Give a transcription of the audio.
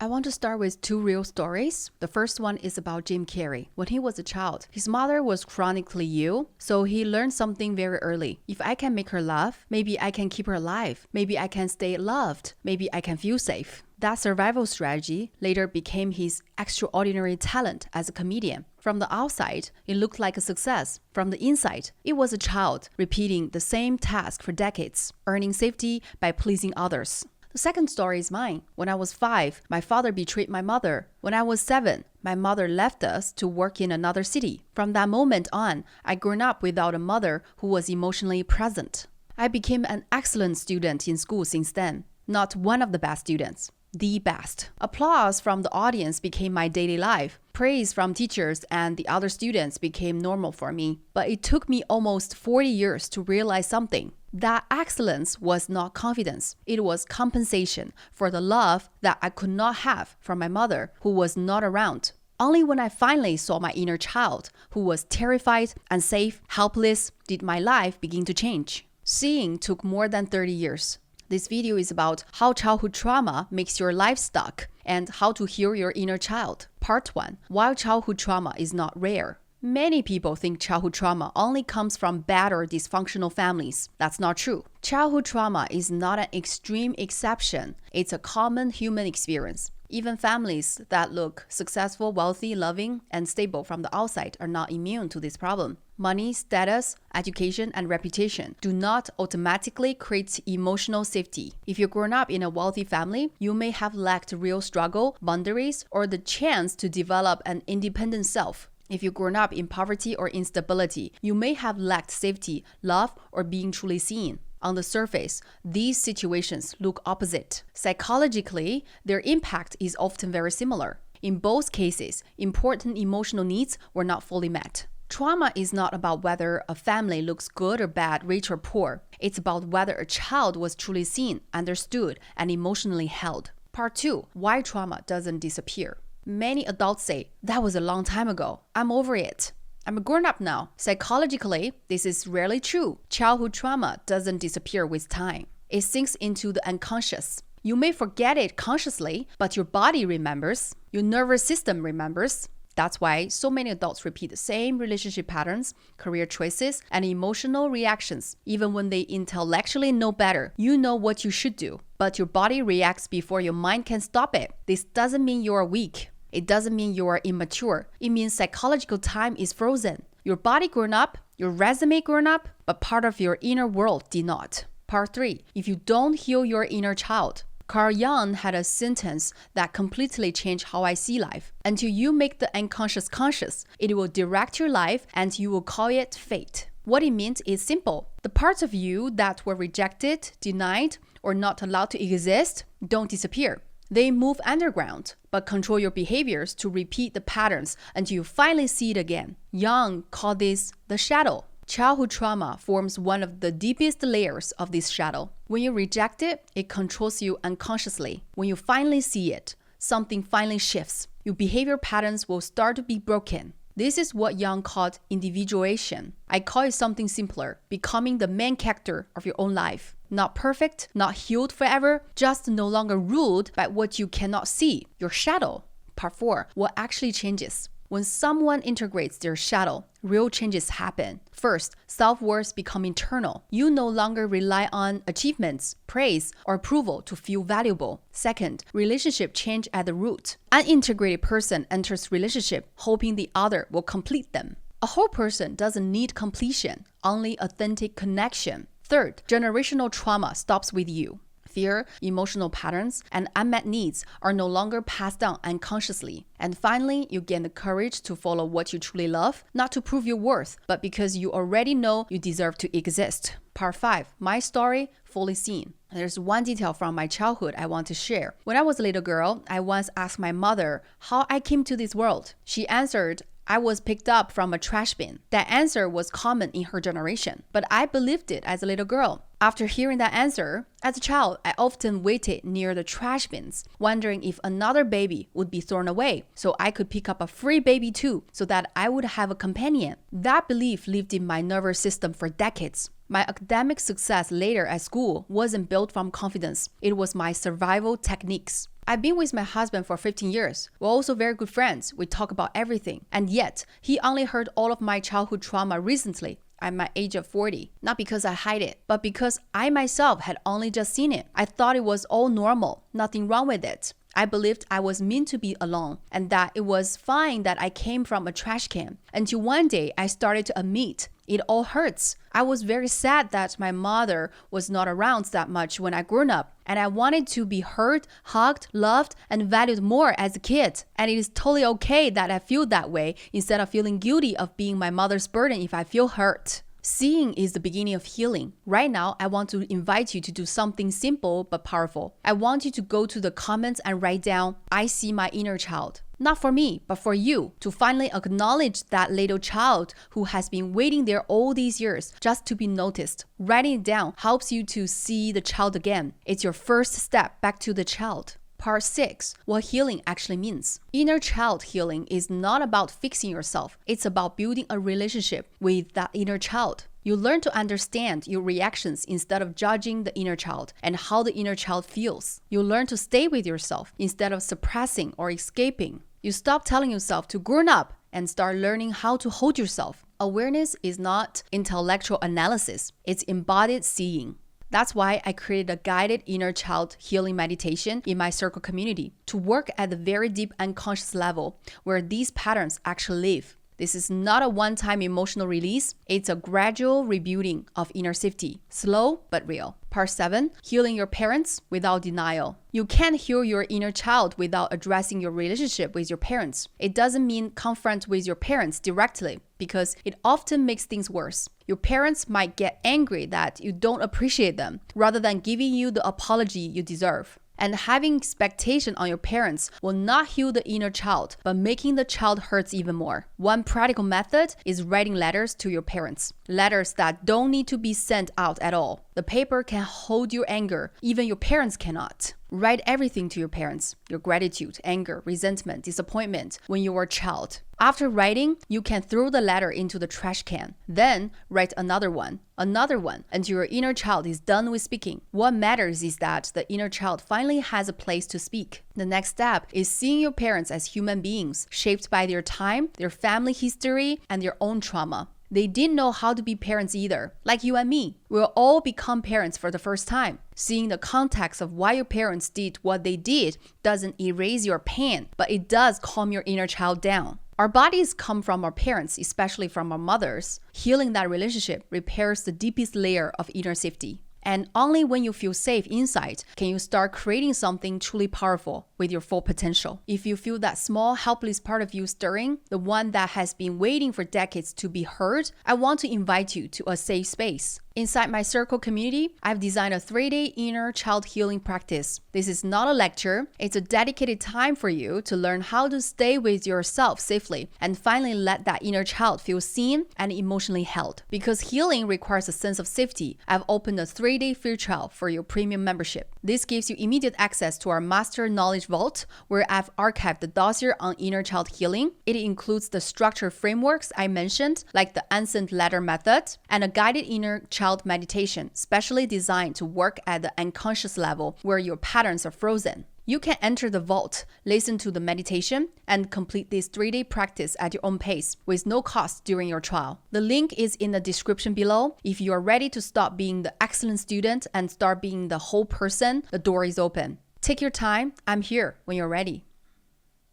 I want to start with two real stories. The first one is about Jim Carrey. When he was a child, his mother was chronically ill, so he learned something very early. If I can make her laugh, maybe I can keep her alive. Maybe I can stay loved. Maybe I can feel safe. That survival strategy later became his extraordinary talent as a comedian. From the outside, it looked like a success. From the inside, it was a child repeating the same task for decades, earning safety by pleasing others. The second story is mine. When I was 5, my father betrayed my mother. When I was 7, my mother left us to work in another city. From that moment on, I grew up without a mother who was emotionally present. I became an excellent student in school since then. Not one of the best students. The best. Applause from the audience became my daily life. Praise from teachers and the other students became normal for me. But it took me almost 40 years to realize something. That excellence was not confidence. It was compensation for the love that I could not have from my mother, who was not around. Only when I finally saw my inner child, who was terrified, unsafe, helpless, did my life begin to change. Seeing took more than 30 years. This video is about how childhood trauma makes your life stuck and how to heal your inner child. Part 1. Why childhood trauma is not rare. Many people think childhood trauma only comes from bad or dysfunctional families. That's not true. Childhood trauma is not an extreme exception. It's a common human experience. Even families that look successful, wealthy, loving, and stable from the outside are not immune to this problem. Money, status, education, and reputation do not automatically create emotional safety. If you've grown up in a wealthy family, you may have lacked real struggle, boundaries, or the chance to develop an independent self. If you've grown up in poverty or instability, you may have lacked safety, love, or being truly seen. On the surface, these situations look opposite. Psychologically, their impact is often very similar. In both cases, important emotional needs were not fully met. Trauma is not about whether a family looks good or bad, rich or poor. It's about whether a child was truly seen, understood, and emotionally held. Part 2. Why trauma doesn't disappear. Many adults say, that was a long time ago. I'm over it. I'm a grown-up now. Psychologically, this is rarely true. Childhood trauma doesn't disappear with time. It sinks into the unconscious. You may forget it consciously, but your body remembers. Your nervous system remembers. That's why so many adults repeat the same relationship patterns, career choices, and emotional reactions. Even when they intellectually know better, you know what you should do, but your body reacts before your mind can stop it. This doesn't mean you are weak. It doesn't mean you are immature. It means psychological time is frozen. Your body grown up, your resume grown up, but part of your inner world did not. Part 3. If you don't heal your inner child. Carl Jung had a sentence that completely changed how I see life. Until you make the unconscious conscious, it will direct your life and you will call it fate. What it means is simple. The parts of you that were rejected, denied, or not allowed to exist don't disappear. They move underground, but control your behaviors to repeat the patterns until you finally see it again. Jung called this the shadow. Childhood trauma forms one of the deepest layers of this shadow. When you reject it, it controls you unconsciously. When you finally see it, something finally shifts. Your behavior patterns will start to be broken. This is what Jung called individuation. I call it something simpler, becoming the main character of your own life. Not perfect, not healed forever, just no longer ruled by what you cannot see, your shadow. Part 4. What actually changes? When someone integrates their shadow, real changes happen. First, self-worth becomes internal. You no longer rely on achievements, praise, or approval to feel valuable. Second, relationship change at the root. An integrated person enters relationship hoping the other will complete them. A whole person doesn't need completion, only authentic connection. Third, generational trauma stops with you. Fear, emotional patterns, and unmet needs are no longer passed down unconsciously. And finally, you gain the courage to follow what you truly love, not to prove your worth, but because you already know you deserve to exist. Part 5. My story, fully seen. There's one detail from my childhood I want to share. When I was a little girl, I once asked my mother how I came to this world. She answered, I was picked up from a trash bin. That answer was common in her generation, but I believed it as a little girl. After hearing that answer, as a child, I often waited near the trash bins, wondering if another baby would be thrown away, so I could pick up a free baby too, so that I would have a companion. That belief lived in my nervous system for decades. My academic success later at school wasn't built from confidence. It was my survival techniques. I've been with my husband for 15 years. We're also very good friends. We talk about everything. And yet, he only heard all of my childhood trauma recently at my age of 40. Not because I hide it, but because I myself had only just seen it. I thought it was all normal, nothing wrong with it. I believed I was meant to be alone and that it was fine that I came from a trash can. Until one day I started to admit it all hurts. I was very sad that my mother was not around that much when I grew up, and I wanted to be heard, hugged, loved, and valued more as a kid. And it is totally okay that I feel that way instead of feeling guilty of being my mother's burden if I feel hurt. Seeing is the beginning of healing. Right now, I want to invite you to do something simple but powerful. I want you to go to the comments and write down, I see my inner child. Not for me, but for you, to finally acknowledge that little child who has been waiting there all these years just to be noticed. Writing it down helps you to see the child again. It's your first step back to the child. Part 6, what healing actually means. Inner child healing is not about fixing yourself. It's about building a relationship with that inner child. You learn to understand your reactions instead of judging the inner child and how the inner child feels. You learn to stay with yourself instead of suppressing or escaping. You stop telling yourself to grow up and start learning how to hold yourself. Awareness is not intellectual analysis. It's embodied seeing. That's why I created a guided inner child healing meditation in my circle community to work at the very deep unconscious level where these patterns actually live. This is not a one-time emotional release. It's a gradual rebuilding of inner safety, slow but real. Part 7, healing your parents without denial. You can't heal your inner child without addressing your relationship with your parents. It doesn't mean confront with your parents directly because it often makes things worse. Your parents might get angry that you don't appreciate them rather than giving you the apology you deserve. And having expectation on your parents will not heal the inner child, but making the child hurts even more. One practical method is writing letters to your parents. Letters that don't need to be sent out at all. The paper can hold your anger, even your parents cannot. Write everything to your parents, your gratitude, anger, resentment, disappointment when you were a child. After writing, you can throw the letter into the trash can. Then write another one, until your inner child is done with speaking. What matters is that the inner child finally has a place to speak. The next step is seeing your parents as human beings, shaped by their time, their family history, and their own trauma. They didn't know how to be parents either, like you and me. We'll all become parents for the first time. Seeing the context of why your parents did what they did doesn't erase your pain, but it does calm your inner child down. Our bodies come from our parents, especially from our mothers. Healing that relationship repairs the deepest layer of inner safety. And only when you feel safe inside can you start creating something truly powerful with your full potential. If you feel that small, helpless part of you stirring, the one that has been waiting for decades to be heard, I want to invite you to a safe space. Inside my circle community, I've designed a 3-day inner child healing practice. This is not a lecture. It's a dedicated time for you to learn how to stay with yourself safely and finally let that inner child feel seen and emotionally held. Because healing requires a sense of safety, I've opened a 3-day free trial for your premium membership. This gives you immediate access to our Master Knowledge Vault, where I've archived the dossier on inner child healing. It includes the structured frameworks I mentioned, like the unsent letter method, and a guided inner child meditation, specially designed to work at the unconscious level where your patterns are frozen. You can enter the vault, listen to the meditation, and complete this 3-day practice at your own pace with no cost during your trial. The link is in the description below. If you are ready to stop being the excellent student and start being the whole person, the door is open. Take your time. I'm here when you're ready.